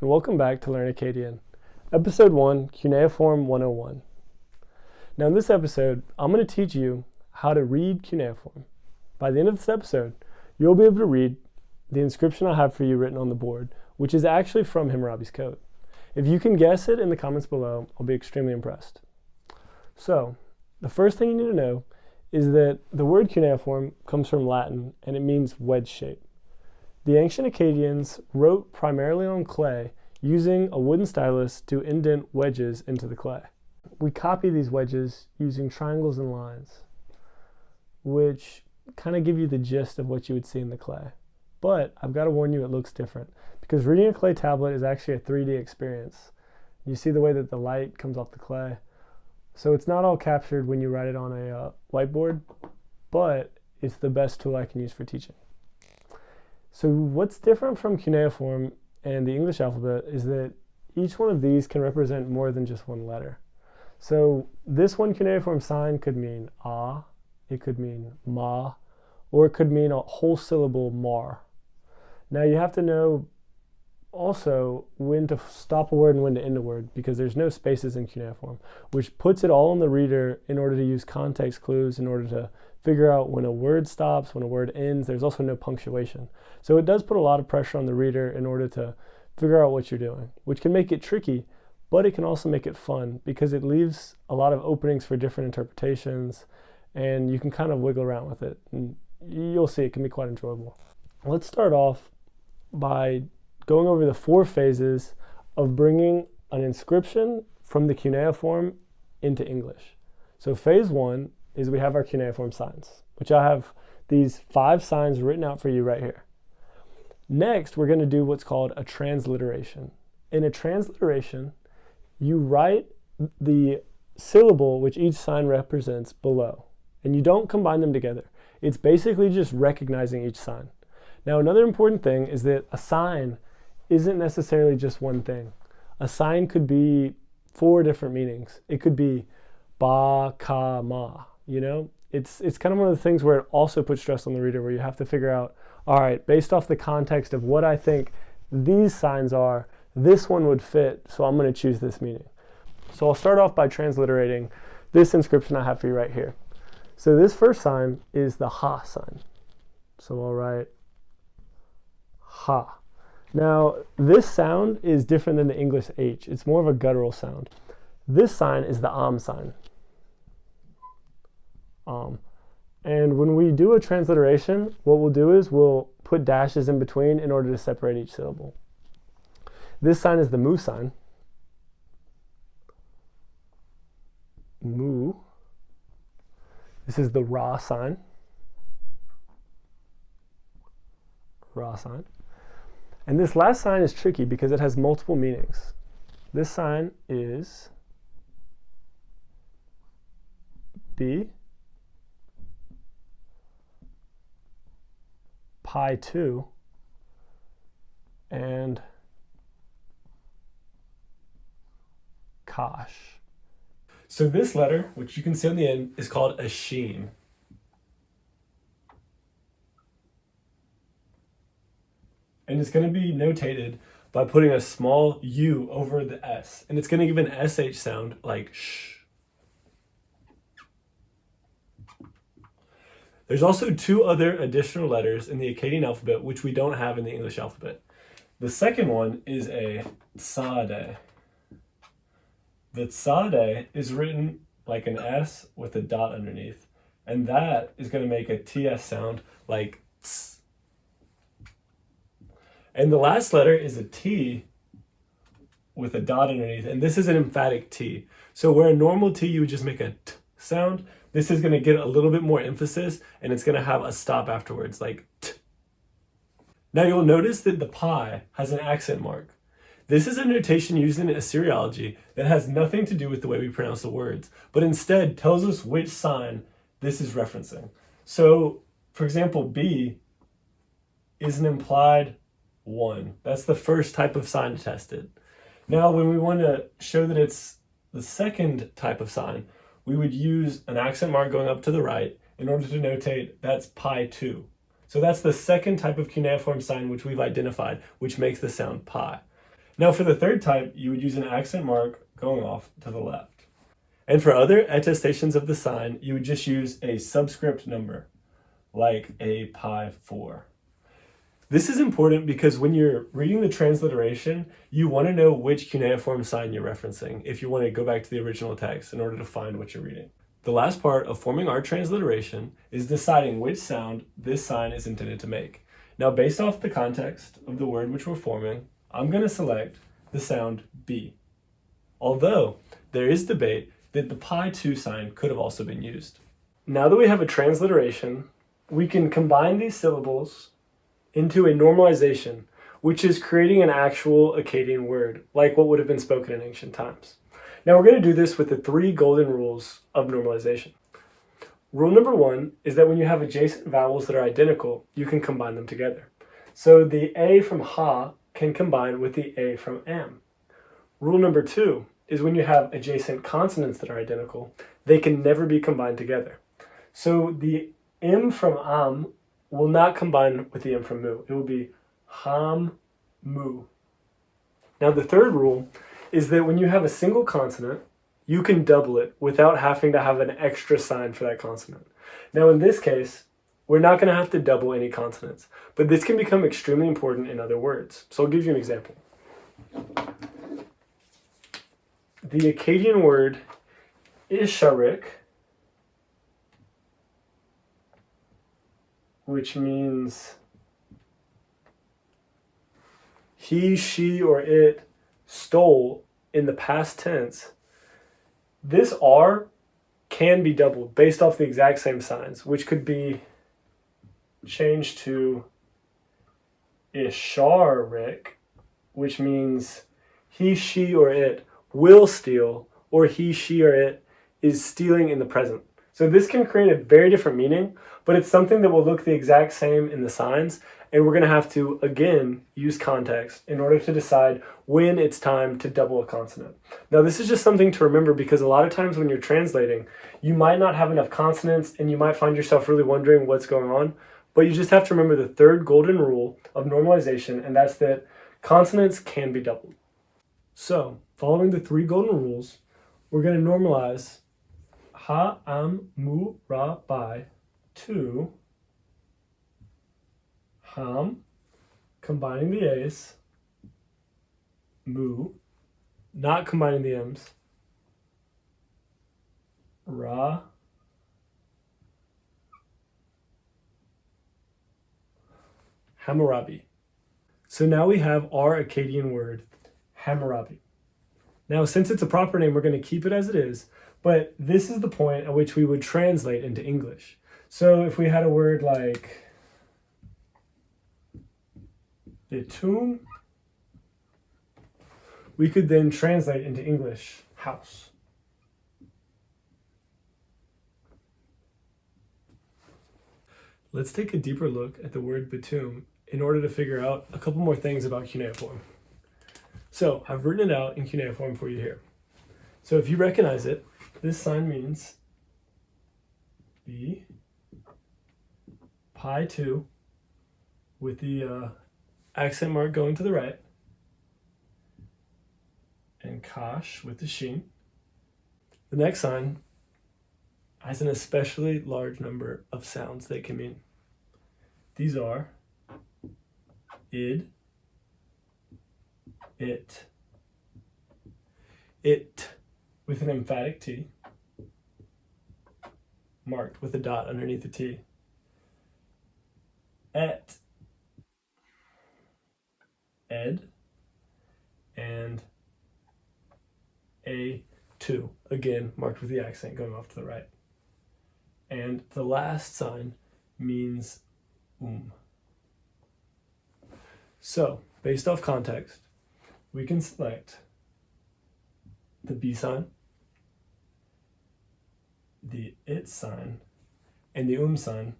and welcome back to Learn Akkadian, Episode 1, Cuneiform 101. Now in this episode, I'm going to teach you how to read cuneiform. By the end of this episode, you'll be able to read the inscription I have for you written on the board, which is actually from Hammurabi's code. If you can guess it in the comments below, I'll be extremely impressed. So, the first thing you need to know is that the word cuneiform comes from Latin and it means wedge shape. The ancient Akkadians wrote primarily on clay using a wooden stylus to indent wedges into the clay. We copy these wedges using triangles and lines, which kind of give you the gist of what you would see in the clay. But I've got to warn you, it looks different because reading a clay tablet is actually a 3D experience. You see the way that the light comes off the clay. So it's not all captured when you write it on a whiteboard, but it's the best tool I can use for teaching. So what's different from cuneiform and the English alphabet is that each one of these can represent more than just one letter. So this one cuneiform sign could mean ah, it could mean ma, or it could mean a whole syllable mar. Now you have to know also when to stop a word and when to end a word because there's no spaces in cuneiform, which puts it all on the reader in order to use context clues in order to figure out when a word stops, when a word ends. There's also no punctuation. So it does put a lot of pressure on the reader in order to figure out what you're doing, which can make it tricky, but it can also make it fun because it leaves a lot of openings for different interpretations and you can kind of wiggle around with it. And you'll see it can be quite enjoyable. Let's start off by going over the 4 phases of bringing an inscription from the cuneiform into English. So phase 1 is we have our cuneiform signs, which I have these 5 signs written out for you right here. Next, we're going to do what's called a transliteration. In a transliteration, you write the syllable which each sign represents below, and you don't combine them together. It's basically just recognizing each sign. Now, another important thing is that a sign isn't necessarily just one thing. A sign could be 4 different meanings. It could be ba, ka, ma. You know, it's kind of one of the things where it also puts stress on the reader, where you have to figure out, all right, based off the context of what I think these signs are, this one would fit, so I'm going to choose this meaning. So I'll start off by transliterating this inscription I have for you right here. So this first sign is the ha sign. So I'll write ha. Now, this sound is different than the English H. It's more of a guttural sound. This sign is the sign. And when we do a transliteration, what we'll do is we'll put dashes in between in order to separate each syllable. This sign is the mu sign. Mu. This is the ra sign. Ra sign. And this last sign is tricky because it has multiple meanings. This sign is B, pi 2, and kosh. So this letter, which you can see on the end, is called a sheen. And it's going to be notated by putting a small U over the S. And it's going to give an SH sound like sh. There's also 2 other additional letters in the Akkadian alphabet which we don't have in the English alphabet. The second one is a tsade. The tsade is written like an S with a dot underneath. And that is going to make a TS sound like ts. And the last letter is a T with a dot underneath. And this is an emphatic T. So where a normal T you would just make a T sound, this is going to get a little bit more emphasis and it's going to have a stop afterwards, like T. Now you'll notice that the pi has an accent mark. This is a notation used in Assyriology that has nothing to do with the way we pronounce the words, but instead tells us which sign this is referencing. So, for example, B is an implied 1. That's the first type of sign to test it. Now, when we want to show that it's the second type of sign, we would use an accent mark going up to the right in order to notate that's pi 2. So that's the second type of cuneiform sign which we've identified, which makes the sound pi. Now for the third type, you would use an accent mark going off to the left. And for other attestations of the sign, you would just use a subscript number, like a pi 4. This is important because when you're reading the transliteration, you want to know which cuneiform sign you're referencing if you want to go back to the original text in order to find what you're reading. The last part of forming our transliteration is deciding which sound this sign is intended to make. Now, based off the context of the word which we're forming, I'm going to select the sound B. Although there is debate that the pi 2 sign could have also been used. Now that we have a transliteration, we can combine these syllables into a normalization, which is creating an actual Akkadian word, like what would have been spoken in ancient times. Now we're going to do this with the 3 golden rules of normalization. Rule number 1 is that when you have adjacent vowels that are identical, you can combine them together. So the A from ha can combine with the A from am. Rule number 2 is when you have adjacent consonants that are identical, they can never be combined together. So the M from am will not combine with the M from mu. It will be ham, mu. Now the third rule is that when you have a single consonant, you can double it without having to have an extra sign for that consonant. Now in this case, we're not going to have to double any consonants, but this can become extremely important in other words. So I'll give you an example. The Akkadian word isharik, which means he, she, or it stole in the past tense, this R can be doubled based off the exact same signs, which could be changed to isharik, which means he, she, or it will steal, or he, she, or it is stealing in the present. So this can create a very different meaning, but it's something that will look the exact same in the signs, and we're going to have to, again, use context in order to decide when it's time to double a consonant. Now, this is just something to remember because a lot of times when you're translating, you might not have enough consonants, and you might find yourself really wondering what's going on, but you just have to remember the third golden rule of normalization, and that's that consonants can be doubled. So, following the 3 golden rules, we're going to normalize ha, am, mu, ra, bai to ham, combining the A's, mu, not combining the M's, ra, Hammurabi. So now we have our Akkadian word, Hammurabi. Now, since it's a proper name, we're going to keep it as it is, but this is the point at which we would translate into English. So if we had a word like bitum, we could then translate into English, house. Let's take a deeper look at the word bitum in order to figure out a couple more things about cuneiform. So I've written it out in cuneiform for you here. So if you recognize it, this sign means B, pi 2, with the accent mark going to the right, and kash with the sheen. The next sign has an especially large number of sounds they can mean. These are id, it with an emphatic T, marked with a dot underneath the T, et, ed, and a2, again marked with the accent going off to the right. And the last sign means So, based off context, we can select the B sign, the it sign, and the sign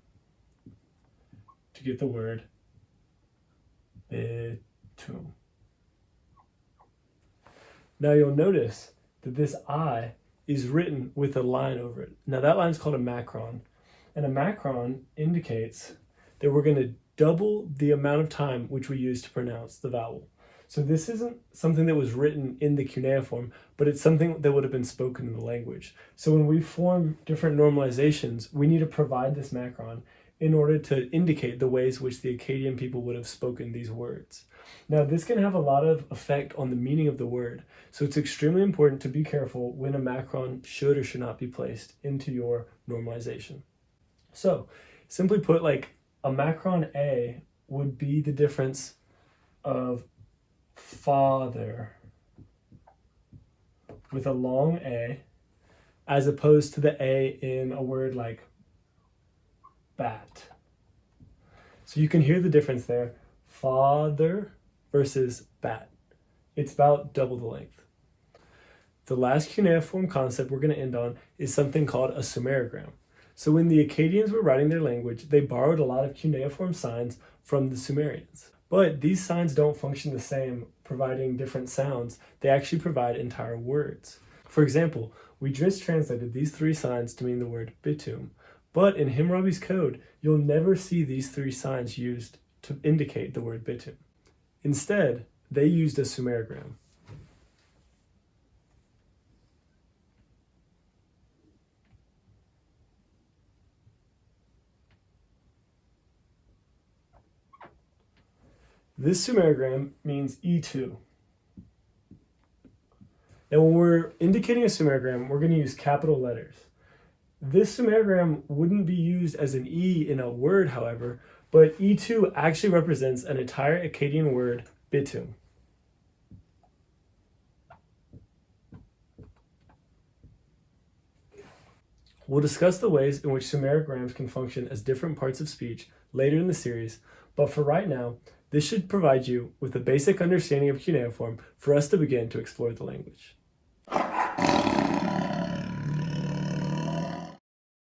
to get the word bitum. Now you'll notice that this I is written with a line over it. Now that line is called a macron, and a macron indicates that we're going to double the amount of time which we use to pronounce the vowel. So this isn't something that was written in the cuneiform, but it's something that would have been spoken in the language. So when we form different normalizations, we need to provide this macron in order to indicate the ways which the Akkadian people would have spoken these words. Now, this can have a lot of effect on the meaning of the word, so it's extremely important to be careful when a macron should or should not be placed into your normalization. So, simply put, like a macron A would be the difference of father with a long A as opposed to the A in a word like bat. So you can hear the difference there. Father versus bat. It's about double the length. The last cuneiform concept we're going to end on is something called a sumerogram. So when the Akkadians were writing their language, they borrowed a lot of cuneiform signs from the Sumerians. But these signs don't function the same, providing different sounds. They actually provide entire words. For example, we just translated these 3 signs to mean the word bitumen. But in Hammurabi's code, you'll never see these 3 signs used to indicate the word bitumen. Instead, they used a sumerogram. This sumerogram means E2. Now when we're indicating a sumerogram, we're going to use capital letters. This sumerogram wouldn't be used as an E in a word, however, but E2 actually represents an entire Akkadian word, bitumen. We'll discuss the ways in which sumerograms can function as different parts of speech later in the series, but for right now, this should provide you with a basic understanding of cuneiform for us to begin to explore the language.